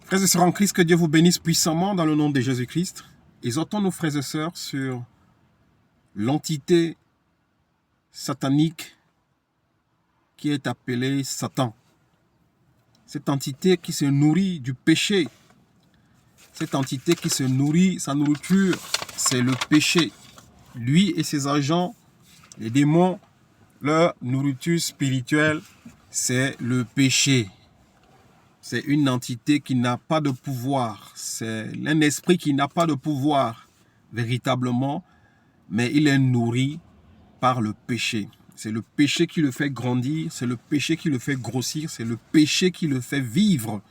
Frères et sœurs en Christ, que Dieu vous bénisse puissamment dans le nom de Jésus-Christ. Exhortons nos frères et sœurs sur l'entité satanique qui est appelée Satan. Cette entité qui se nourrit du péché. Cette entité qui se nourrit, sa nourriture, c'est le péché. Lui et ses agents, les démons, leur nourriture spirituelle, c'est le péché. C'est une entité qui n'a pas de pouvoir. C'est un esprit qui n'a pas de pouvoir véritablement, mais il est nourri par le péché. C'est le péché qui le fait grandir, c'est le péché qui le fait grossir, c'est le péché qui le fait vivre.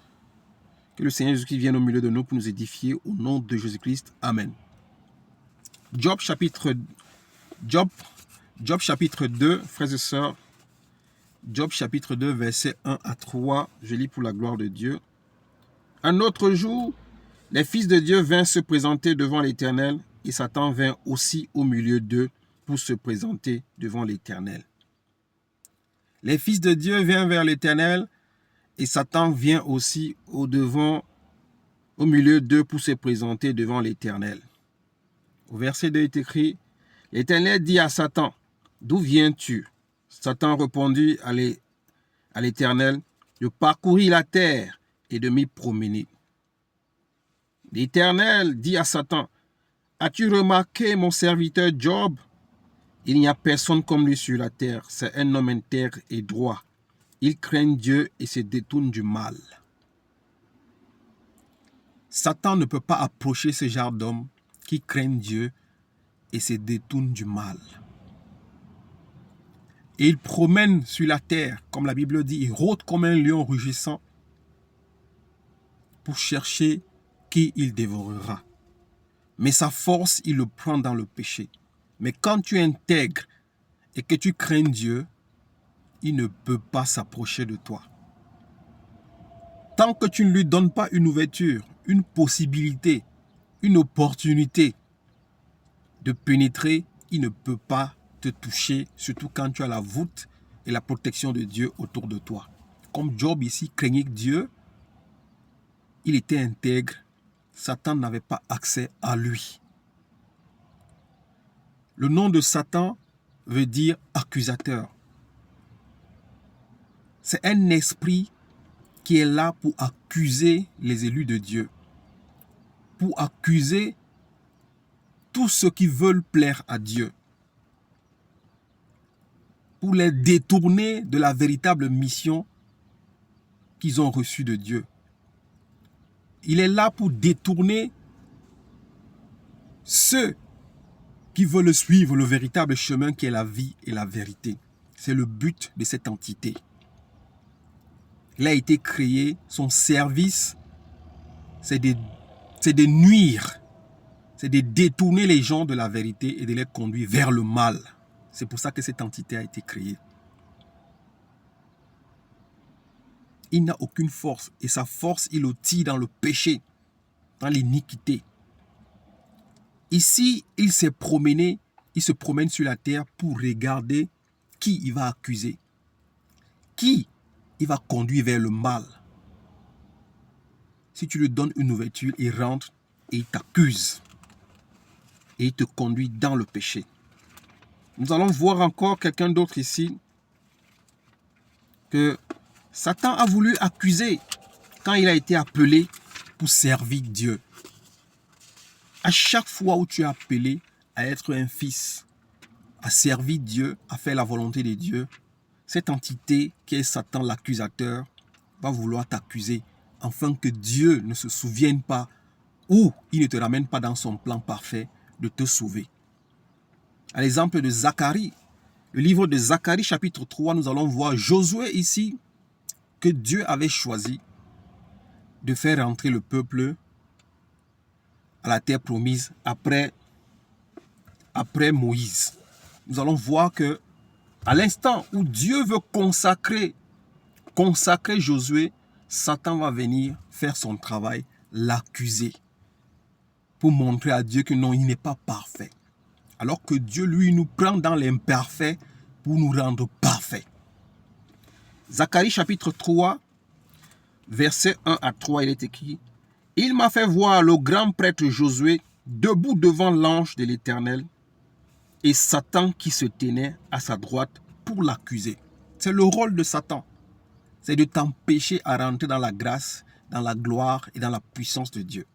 Que le Seigneur Jésus-Christ vienne au milieu de nous pour nous édifier au nom de Jésus-Christ. Amen. Job chapitre 2, frères et sœurs. Job chapitre 2, versets 1 à 3. Je lis pour la gloire de Dieu. Un autre jour, les fils de Dieu vinrent se présenter devant l'Éternel et Satan vint aussi au milieu d'eux pour se présenter devant l'Éternel. Les fils de Dieu vinrent vers l'Éternel et Satan vient aussi au milieu d'eux pour se présenter devant l'Éternel. Au verset 2 est écrit, l'Éternel dit à Satan, d'où viens-tu? Satan répondit à l'Éternel, je parcouris la terre et de m'y promener. L'Éternel dit à Satan, as-tu remarqué mon serviteur Job? Il n'y a personne comme lui sur la terre, c'est un homme intègre et droit. Il craint Dieu et se détourne du mal. Satan ne peut pas approcher ce genre d'homme qui craint Dieu et se détourne du mal. Et il promène sur la terre, comme la Bible dit, il rôde comme un lion rugissant pour chercher qui il dévorera. Mais sa force, il le prend dans le péché. Mais quand tu intègres et que tu crains Dieu, il ne peut pas s'approcher de toi. Tant que tu ne lui donnes pas une ouverture, une possibilité, une opportunité de pénétrer, il ne peut pas te toucher, surtout quand tu as la voûte et la protection de Dieu autour de toi. Comme Job ici craignait Dieu, il était intègre, Satan n'avait pas accès à lui. Le nom de Satan veut dire accusateur. C'est un esprit qui est là pour accuser les élus de Dieu, pour accuser tous ceux qui veulent plaire à Dieu, pour les détourner de la véritable mission qu'ils ont reçue de Dieu. Il est là pour détourner ceux qui veulent suivre le véritable chemin qui est la vie et la vérité. C'est le but de cette entité. Il a été créé, son service, c'est de nuire, c'est de détourner les gens de la vérité et de les conduire vers le mal. C'est pour ça que cette entité a été créée. Il n'a aucune force et sa force, il le tire dans le péché, dans l'iniquité. Ici, il se promène sur la terre pour regarder qui il va accuser, qui il va conduire vers le mal. Si tu lui donnes une ouverture, il rentre et il t'accuse et il te conduit dans le péché. Nous allons voir encore quelqu'un d'autre ici que Satan a voulu accuser quand il a été appelé pour servir Dieu. À chaque fois où tu es appelé à être un fils, à servir Dieu, à faire la volonté de Dieu, cette entité qui est Satan l'accusateur va vouloir t'accuser afin que Dieu ne se souvienne pas ou il ne te ramène pas dans son plan parfait de te sauver. À l'exemple de Zacharie, le livre de Zacharie chapitre 3, nous allons voir Josué ici que Dieu avait choisi de faire rentrer le peuple à la terre promise après Moïse. Nous allons voir que à l'instant où Dieu veut consacrer Josué, Satan va venir faire son travail, l'accuser, pour montrer à Dieu que non, il n'est pas parfait. Alors que Dieu, lui, nous prend dans l'imparfait pour nous rendre parfaits. Zacharie chapitre 3, Verset 1 à 3, il est écrit, « Il m'a fait voir le grand prêtre Josué debout devant l'ange de l'Éternel et Satan qui se tenait à sa droite pour l'accuser. » C'est le rôle de Satan. C'est de t'empêcher à rentrer dans la grâce, dans la gloire et dans la puissance de Dieu.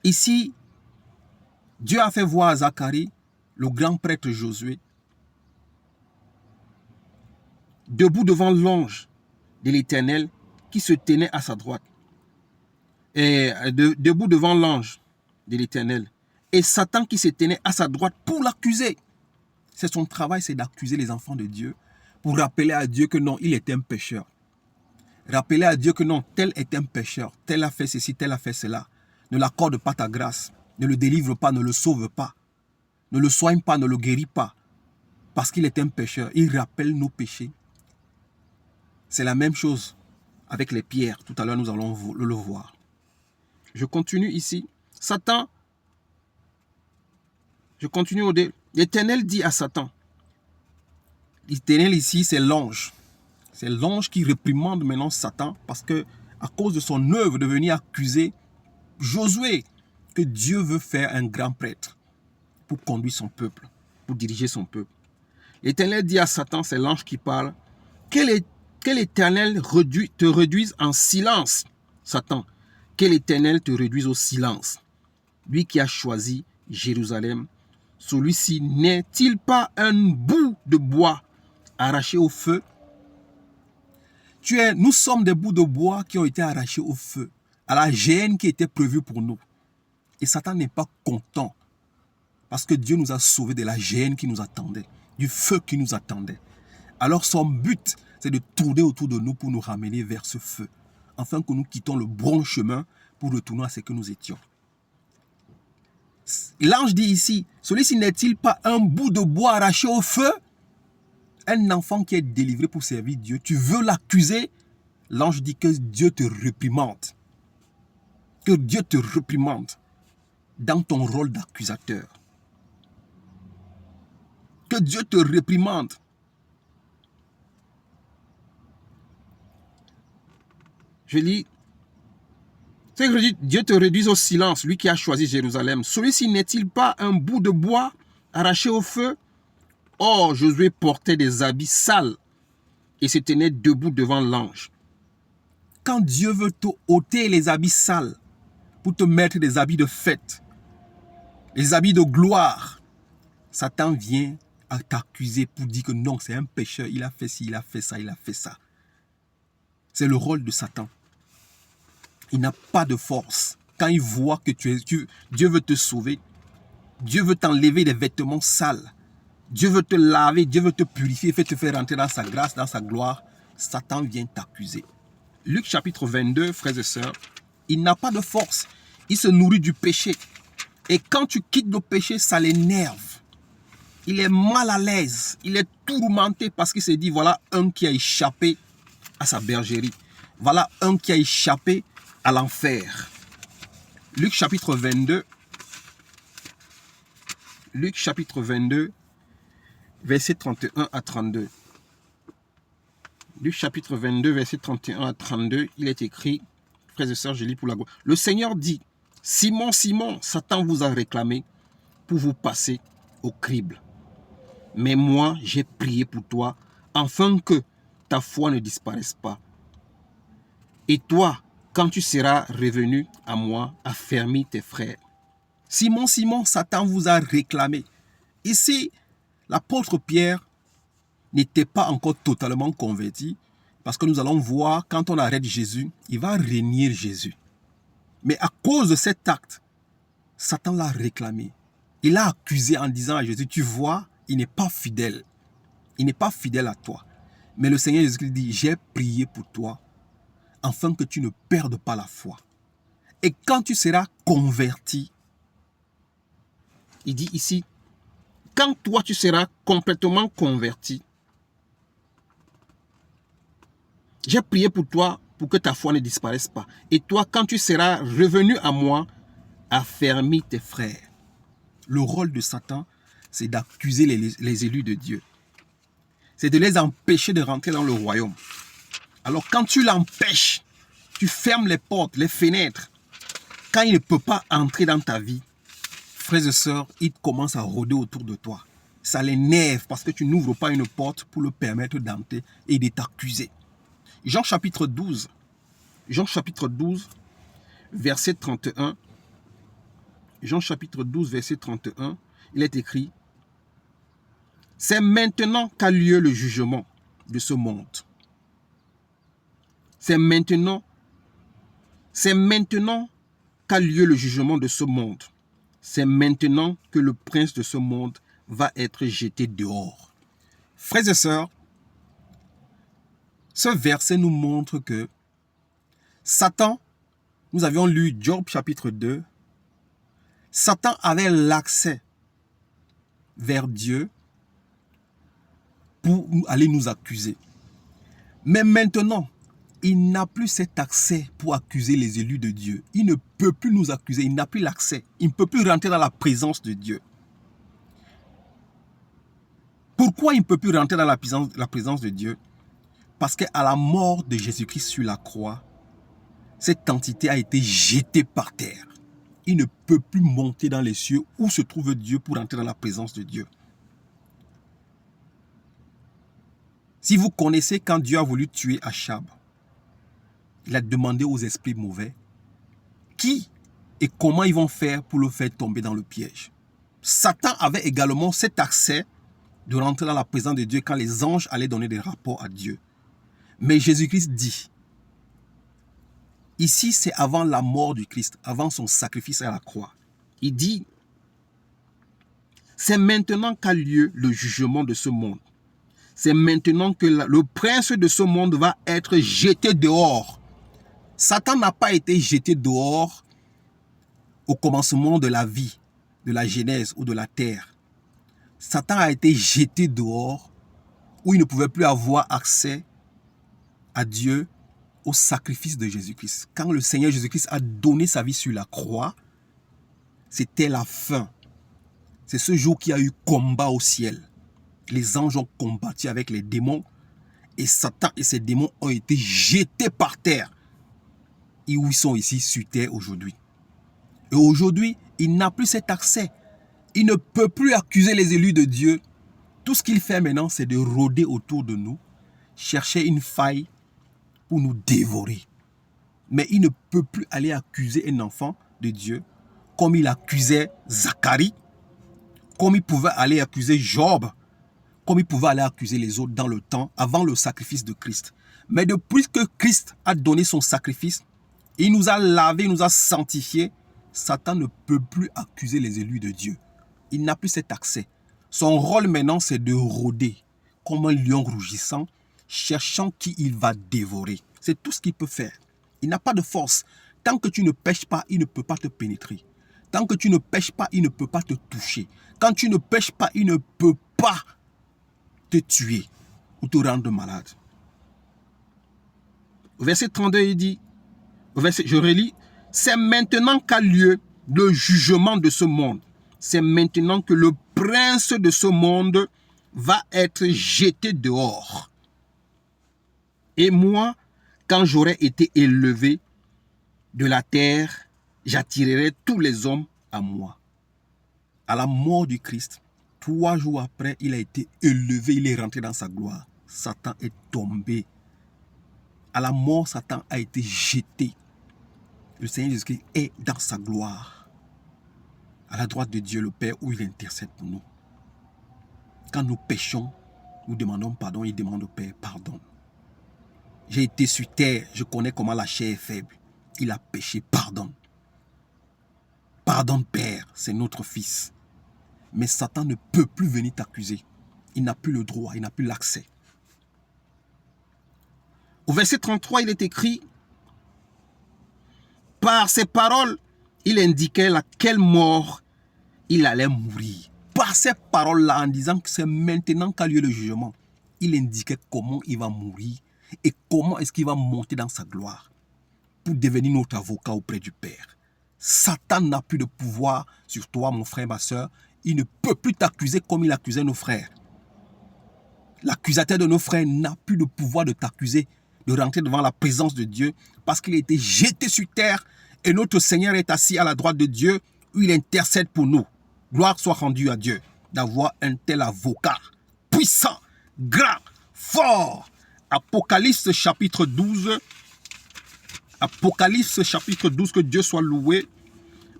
Ici, Dieu a fait voir à Zacharie, le grand prêtre Josué, debout devant l'ange de l'Éternel qui se tenait à sa droite. Debout devant l'ange de l'Éternel. Et Satan qui se tenait à sa droite pour l'accuser. C'est son travail, c'est d'accuser les enfants de Dieu pour rappeler à Dieu que non, il est un pécheur. Rappeler à Dieu que non, tel est un pécheur. Tel a fait ceci, tel a fait cela. Ne l'accorde pas ta grâce. Ne le délivre pas, ne le sauve pas. Ne le soigne pas, ne le guérit pas. Parce qu'il est un pécheur. Il rappelle nos péchés. C'est la même chose avec les pierres. Tout à l'heure, nous allons le voir. Je continue ici. Satan, je continue au dé. L'Éternel dit à Satan. L'Éternel ici, c'est l'ange. C'est l'ange qui réprimande maintenant Satan parce que à cause de son œuvre de venir accuser Josué, que Dieu veut faire un grand prêtre pour conduire son peuple, pour diriger son peuple. L'Éternel dit à Satan, c'est l'ange qui parle, que l'Éternel te réduise en silence, Satan. Que l'Éternel te réduise au silence. Lui qui a choisi Jérusalem, celui-ci n'est-il pas un bout de bois arraché au feu? Nous sommes des bouts de bois qui ont été arrachés au feu, à la géhenne qui était prévue pour nous. Et Satan n'est pas content, parce que Dieu nous a sauvés de la géhenne qui nous attendait, du feu qui nous attendait. Alors son but, c'est de tourner autour de nous pour nous ramener vers ce feu, afin que nous quittons le bon chemin pour retourner à ce que nous étions. L'ange dit ici, celui-ci n'est-il pas un bout de bois arraché au feu? Un enfant qui est délivré pour servir Dieu, tu veux l'accuser? L'ange dit que Dieu te réprimande. Que Dieu te réprimande dans ton rôle d'accusateur. Que Dieu te réprimande. Je lis, c'est que Dieu te réduise au silence, lui qui a choisi Jérusalem. Celui-ci n'est-il pas un bout de bois arraché au feu? Or, Josué portait des habits sales et se tenait debout devant l'ange. Quand Dieu veut te ôter les habits sales pour te mettre des habits de fête, les habits de gloire, Satan vient à t'accuser pour dire que non, c'est un pécheur, il a fait ci, il a fait ça, il a fait ça. C'est le rôle de Satan. Il n'a pas de force. Quand il voit que Dieu veut te sauver, Dieu veut t'enlever les vêtements sales, Dieu veut te laver, Dieu veut te purifier, il veut te faire rentrer dans sa grâce, dans sa gloire, Satan vient t'accuser. Luc chapitre 22, frères et sœurs, il n'a pas de force. Il se nourrit du péché. Et quand tu quittes le péché, ça l'énerve. Il est mal à l'aise. Il est tourmenté parce qu'il s'est dit, voilà un qui a échappé à sa bergerie. Voilà un qui a échappé à l'enfer. Luc chapitre 22. Luc chapitre 22, versets 31 à 32. Luc chapitre 22, versets 31 à 32, il est écrit, frères et sœurs, je lis pour la gloire. Le Seigneur dit, Simon, Simon, Satan vous a réclamé pour vous passer au crible. Mais moi, j'ai prié pour toi, afin que ta foi ne disparaisse pas. Et toi, quand tu seras revenu à moi, affermis tes frères. Simon, Simon, Satan vous a réclamé. Ici, l'apôtre Pierre n'était pas encore totalement converti, parce que nous allons voir, quand on arrête Jésus, il va renier Jésus. Mais à cause de cet acte, Satan l'a réclamé. Il l'a accusé en disant à Jésus, tu vois, il n'est pas fidèle. Il n'est pas fidèle à toi. Mais le Seigneur Jésus dit, j'ai prié pour toi, afin que tu ne perdes pas la foi. Et quand tu seras converti, il dit ici, quand toi tu seras complètement converti, j'ai prié pour toi pour que ta foi ne disparaisse pas. Et toi, quand tu seras revenu à moi, affermis tes frères. Le rôle de Satan, c'est d'accuser les élus de Dieu. C'est de les empêcher de rentrer dans le royaume. Alors quand tu l'empêches, tu fermes les portes, les fenêtres, quand il ne peut pas entrer dans ta vie, frères et sœurs, il commence à rôder autour de toi. Ça l'énerve parce que tu n'ouvres pas une porte pour le permettre d'entrer et de t'accuser. Jean chapitre 12, verset 31. Jean chapitre 12, verset 31, il est écrit: c'est maintenant qu'a lieu le jugement de ce monde. C'est maintenant qu'a lieu le jugement de ce monde. C'est maintenant que le prince de ce monde va être jeté dehors. Frères et sœurs, ce verset nous montre que Satan, nous avions lu Job chapitre 2, Satan avait l'accès vers Dieu pour aller nous accuser. Mais maintenant, il n'a plus cet accès pour accuser les élus de Dieu. Il ne peut plus nous accuser, il n'a plus l'accès. Il ne peut plus rentrer dans la présence de Dieu. Pourquoi il ne peut plus rentrer dans la présence de Dieu? Parce qu'à la mort de Jésus-Christ sur la croix, cette entité a été jetée par terre. Il ne peut plus monter dans les cieux où se trouve Dieu pour entrer dans la présence de Dieu. Si vous connaissez quand Dieu a voulu tuer Achab, il a demandé aux esprits mauvais qui et comment ils vont faire pour le faire tomber dans le piège. Satan avait également cet accès de rentrer dans la présence de Dieu quand les anges allaient donner des rapports à Dieu. Mais Jésus-Christ dit, ici c'est avant la mort du Christ, avant son sacrifice à la croix. Il dit, c'est maintenant qu'a lieu le jugement de ce monde. C'est maintenant que le prince de ce monde va être jeté dehors. Satan n'a pas été jeté dehors au commencement de la vie, de la genèse ou de la terre. Satan a été jeté dehors où il ne pouvait plus avoir accès à Dieu, au sacrifice de Jésus-Christ. Quand le Seigneur Jésus-Christ a donné sa vie sur la croix, c'était la fin. C'est ce jour qu'il y a eu combat au ciel. Les anges ont combattu avec les démons et Satan et ses démons ont été jetés par terre. Et où ils sont ici sur terre aujourd'hui. Et aujourd'hui, il n'a plus cet accès. Il ne peut plus accuser les élus de Dieu. Tout ce qu'il fait maintenant, c'est de rôder autour de nous, chercher une faille pour nous dévorer. Mais il ne peut plus aller accuser un enfant de Dieu comme il accusait Zacharie, comme il pouvait aller accuser Job, comme il pouvait aller accuser les autres dans le temps, avant le sacrifice de Christ. Mais depuis que Christ a donné son sacrifice, il nous a lavé, il nous a sanctifiés, Satan ne peut plus accuser les élus de Dieu. Il n'a plus cet accès. Son rôle maintenant, c'est de rôder comme un lion rougissant, cherchant qui il va dévorer. C'est tout ce qu'il peut faire. Il n'a pas de force. Tant que tu ne pèches pas, il ne peut pas te pénétrer. Tant que tu ne pèches pas, il ne peut pas te toucher. Quand tu ne pèches pas, il ne peut pas te tuer ou te rendre malade. Au verset 32, il dit, je relis, c'est maintenant qu'a lieu le jugement de ce monde. C'est maintenant que le prince de ce monde va être jeté dehors. Et moi, quand j'aurai été élevé de la terre, j'attirerai tous les hommes à moi. À la mort du Christ, 3 jours après, il a été élevé, il est rentré dans sa gloire. Satan est tombé. À la mort, Satan a été jeté. Le Seigneur Jésus-Christ est dans sa gloire, à la droite de Dieu le Père, où il intercède pour nous. Quand nous péchons, nous demandons pardon, il demande au Père pardon. J'ai été sur terre, je connais comment la chair est faible. Il a péché, pardonne. Pardonne, Père, c'est notre Fils. Mais Satan ne peut plus venir t'accuser. Il n'a plus le droit, il n'a plus l'accès. Au verset 33, il est écrit, par ces paroles, il indiquait laquelle mort il allait mourir. Par ces paroles-là, en disant que c'est maintenant qu'a lieu le jugement, il indiquait comment il va mourir et comment est-ce qu'il va monter dans sa gloire pour devenir notre avocat auprès du Père. Satan n'a plus de pouvoir sur toi, mon frère, ma soeur. Il ne peut plus t'accuser comme il accusait nos frères. L'accusateur de nos frères n'a plus de pouvoir de t'accuser de rentrer devant la présence de Dieu parce qu'il a été jeté sur terre et notre Seigneur est assis à la droite de Dieu où il intercède pour nous. Gloire soit rendue à Dieu d'avoir un tel avocat puissant, grand, fort. Apocalypse chapitre 12. Apocalypse chapitre 12, que Dieu soit loué.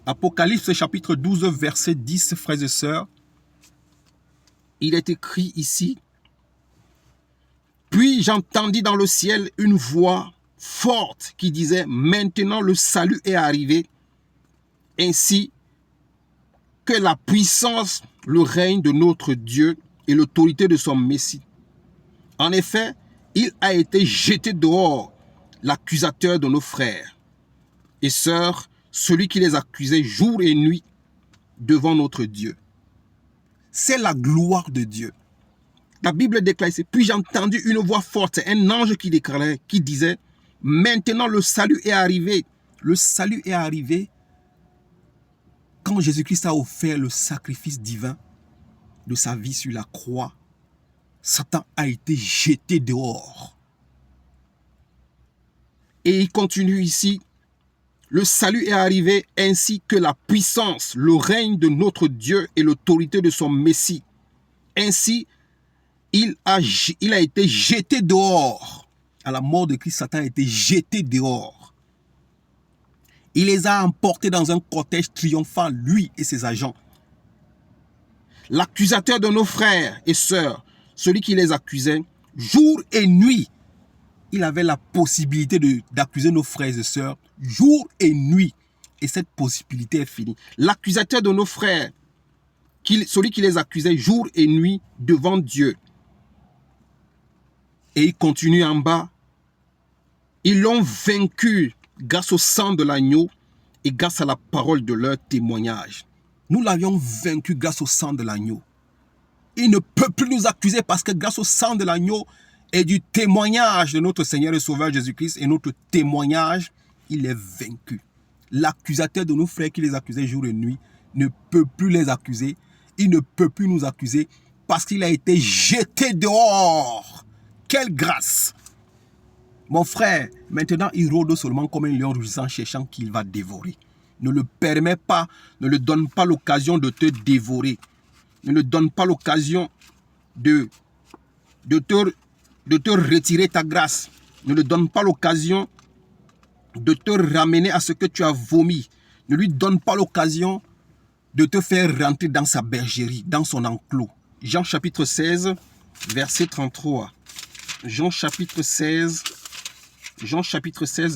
Apocalypse chapitre 12, verset 10, frères et sœurs. Il est écrit ici: puis j'entendis dans le ciel une voix forte qui disait: maintenant le salut est arrivé, ainsi que la puissance, le règne de notre Dieu et l'autorité de son Messie. En effet, il a été jeté dehors, l'accusateur de nos frères et sœurs, celui qui les accusait jour et nuit devant notre Dieu. C'est la gloire de Dieu. La Bible déclare ici: puis j'ai entendu une voix forte, un ange qui déclarait, qui disait: maintenant le salut est arrivé. Le salut est arrivé quand Jésus-Christ a offert le sacrifice divin de sa vie sur la croix. Satan a été jeté dehors. Et il continue ici: le salut est arrivé, ainsi que la puissance, le règne de notre Dieu et l'autorité de son Messie. Ainsi, il a été jeté dehors. À la mort de Christ, Satan a été jeté dehors. Il les a emportés dans un cortège triomphant, lui et ses agents. L'accusateur de nos frères et sœurs, celui qui les accusait, jour et nuit, il avait la possibilité d'accuser nos frères et sœurs jour et nuit. Et cette possibilité est finie. L'accusateur de nos frères, celui qui les accusait jour et nuit devant Dieu. Et il continue en bas: ils l'ont vaincu grâce au sang de l'agneau et grâce à la parole de leur témoignage. Nous l'avions vaincu grâce au sang de l'agneau. Il ne peut plus nous accuser parce que grâce au sang de l'agneau et du témoignage de notre Seigneur et Sauveur Jésus-Christ et notre témoignage, il est vaincu. L'accusateur de nos frères qui les accusait jour et nuit ne peut plus les accuser. Il ne peut plus nous accuser parce qu'il a été jeté dehors. Quelle grâce! Mon frère, maintenant il rôde seulement comme un lion rugissant cherchant qu'il va dévorer. Ne le permets pas, ne le donne pas l'occasion de te dévorer. Ne le donne pas l'occasion de te retirer ta grâce. Ne lui donne pas l'occasion de te ramener à ce que tu as vomi. Ne lui donne pas l'occasion de te faire rentrer dans sa bergerie, dans son enclos. Jean chapitre 16, verset 33. Jean chapitre 16,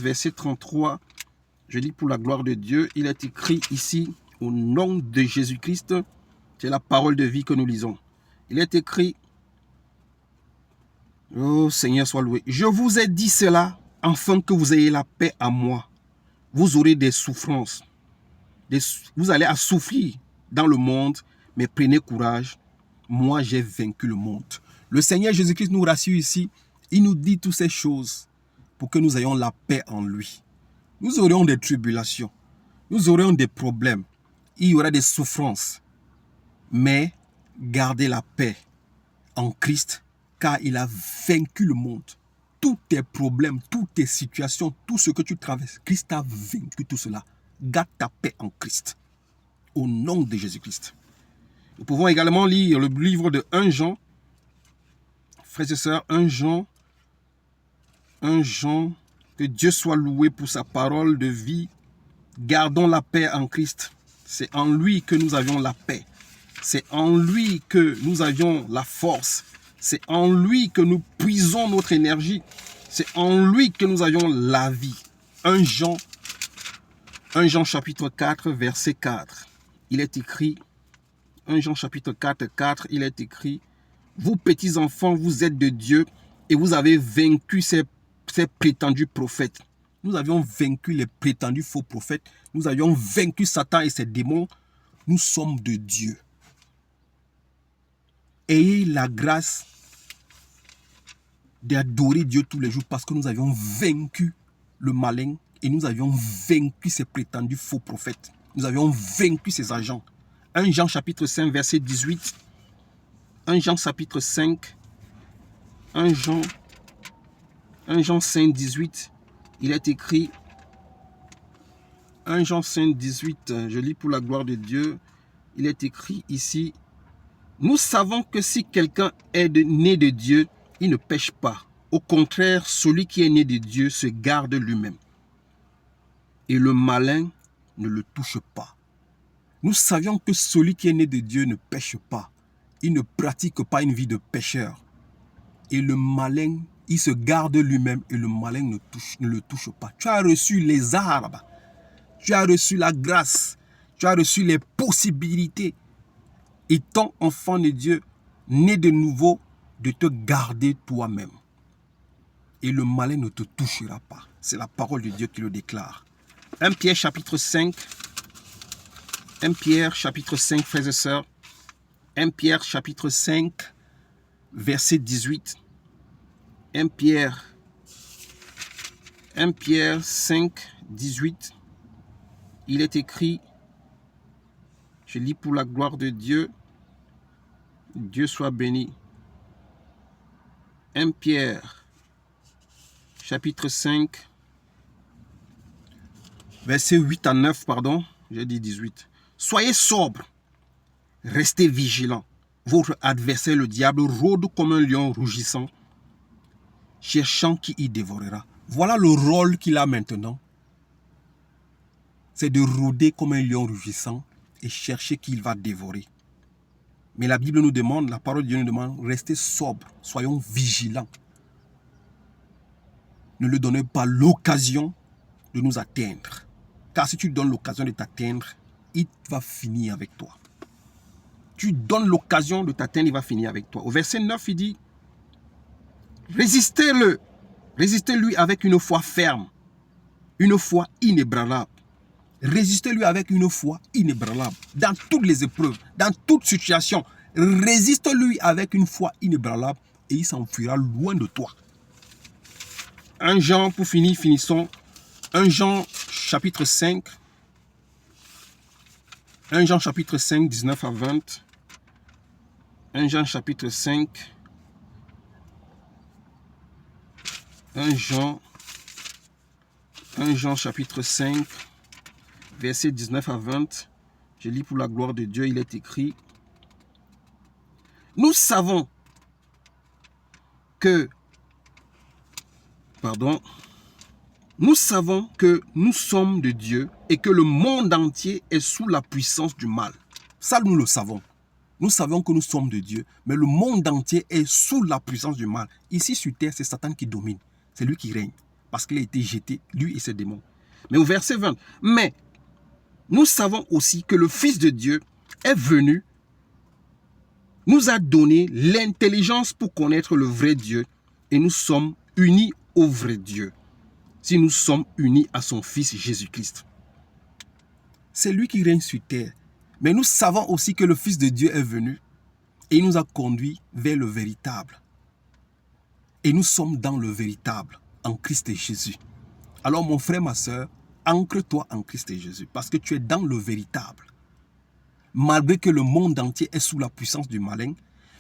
verset 33. Je lis pour la gloire de Dieu. Il est écrit ici, au nom de Jésus-Christ, c'est la parole de vie que nous lisons. Il est écrit: oh Seigneur, sois loué. Je vous ai dit cela afin que vous ayez la paix à moi. Vous aurez des souffrances. Vous allez à souffrir dans le monde, mais prenez courage. Moi, j'ai vaincu le monde. Le Seigneur Jésus-Christ nous rassure ici. Il nous dit toutes ces choses pour que nous ayons la paix en lui. Nous aurons des tribulations. Nous aurons des problèmes. Il y aura des souffrances. Mais gardez la paix en Christ, car il a vaincu le monde. Tous tes problèmes, toutes tes situations, tout ce que tu traverses, Christ a vaincu tout cela. Garde ta paix en Christ. Au nom de Jésus-Christ. Nous pouvons également lire le livre de 1 Jean. Frères et sœurs, 1 Jean. Que Dieu soit loué pour sa parole de vie. Gardons la paix en Christ. C'est en lui que nous avions la paix. C'est en lui que nous avions la force. C'est en lui que nous puisons notre énergie. C'est en lui que nous avions la vie. 1 Jean chapitre 4, verset 4. Il est écrit, 1 Jean chapitre 4, 4, il est écrit: vous petits enfants, vous êtes de Dieu et vous avez vaincu ces prétendus prophètes. Nous avions vaincu les prétendus faux prophètes. Nous avions vaincu Satan et ses démons. Nous sommes de Dieu. Ayez la grâce d'adorer Dieu tous les jours parce que nous avions vaincu le malin et nous avions vaincu ces prétendus faux prophètes. Nous avions vaincu ces agents. 1 Jean chapitre 5 verset 18. 1 Jean chapitre 5. 1 Jean 1 Jean 5, 18, il est écrit, 1 Jean 5, 18, je lis pour la gloire de Dieu, il est écrit ici, nous savons que si quelqu'un est né de Dieu, il ne pêche pas. Au contraire, celui qui est né de Dieu se garde lui-même. Et le malin ne le touche pas. Nous savions que celui qui est né de Dieu ne pêche pas. Il ne pratique pas une vie de pécheur. Et le malin, il se garde lui-même et le malin ne le touche pas. Tu as reçu les arbres. Tu as reçu la grâce. Tu as reçu les possibilités. Étant enfant de Dieu, né de nouveau, de te garder toi-même. Et le malin ne te touchera pas. C'est la parole de Dieu qui le déclare. 1 Pierre chapitre 5. 1 Pierre chapitre 5, frères et sœurs. 1 Pierre chapitre 5, verset 18. 1 Pierre 5, 18. Il est écrit, je lis pour la gloire de Dieu, Dieu soit béni. 1 Pierre chapitre 5, verset 8 à 9, pardon, j'ai dit 18. Soyez sobres, restez vigilants. Votre adversaire, le diable, rôde comme un lion rougissant, cherchant qui y dévorera. Voilà le rôle qu'il a maintenant. C'est de rôder comme un lion rugissant et chercher qui il va dévorer. Mais la Bible nous demande, la parole de Dieu nous demande, restez sobres, soyons vigilants. Ne lui donnez pas l'occasion de nous atteindre. Car si tu donnes l'occasion de t'atteindre, il va finir avec toi. Tu donnes l'occasion de t'atteindre, il va finir avec toi. Au verset 9, il dit, résistez-le, résistez-lui avec une foi ferme, une foi inébranlable. Résistez-lui avec une foi inébranlable. Dans toutes les épreuves, dans toute situation, résiste-lui avec une foi inébranlable et il s'enfuira loin de toi. 1 Jean, pour finir, finissons. 1 Jean chapitre 5. 1 Jean chapitre 5, 19 à 20. 1 Jean chapitre 5. 1 Jean chapitre 5, verset 19 à 20. Je lis pour la gloire de Dieu, il est écrit. Nous savons que nous sommes de Dieu et que le monde entier est sous la puissance du mal. Ça, nous le savons. Nous savons que nous sommes de Dieu, mais le monde entier est sous la puissance du mal. Ici sur terre, c'est Satan qui domine. C'est lui qui règne, parce qu'il a été jeté, lui et ses démons. Mais au verset 20, mais nous savons aussi que le Fils de Dieu est venu, nous a donné l'intelligence pour connaître le vrai Dieu, et nous sommes unis au vrai Dieu, si nous sommes unis à son Fils Jésus-Christ. C'est lui qui règne sur terre. Mais nous savons aussi que le Fils de Dieu est venu et il nous a conduits vers le véritable. Et nous sommes dans le véritable, en Christ et Jésus. Alors mon frère, ma soeur, ancre-toi en Christ et Jésus parce que tu es dans le véritable. Malgré que le monde entier est sous la puissance du malin,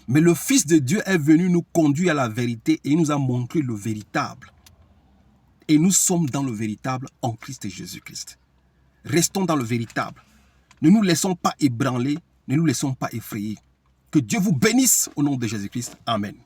mais le Fils de Dieu est venu nous conduire à la vérité et il nous a montré le véritable. Et nous sommes dans le véritable en Christ et Jésus-Christ. Restons dans le véritable. Ne nous laissons pas ébranler, ne nous laissons pas effrayer. Que Dieu vous bénisse au nom de Jésus-Christ. Amen.